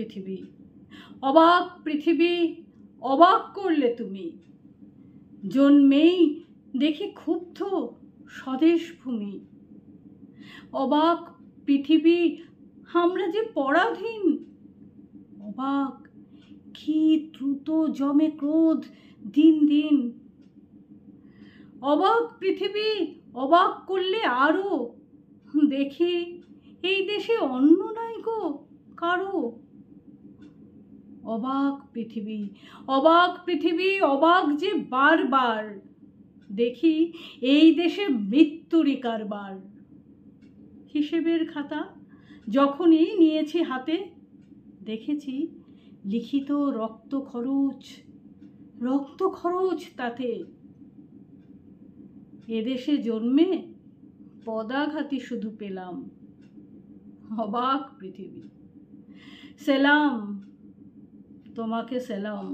পৃথিবী, অবাক পৃথিবী, অবাক করলে তুমি। জন্মেই দেখি ক্ষুব্ধ স্বদেশ ভূমি। অবাক পৃথিবী, আমরা যে পরাধীন। অবাক, কি দ্রুত জমে ক্রোধ দিন দিন। অবাক পৃথিবী, অবাক করলে আরো দেখি এই দেশে অন্ন নাই গো কারো। অবাক পৃথিবী, অবাক পৃথিবী, অবাক যে বারবার দেখি এই দেশে মৃত্যুরই কারবার। হিসেবের খাতা যখনই নিয়েছি হাতে, দেখেছি লিখিত রক্ত খরচ তাতে। এদেশে জন্মে পদাঘাতই শুধু পেলাম। অবাক পৃথিবী, সেলাম তোমাকে সেলাম।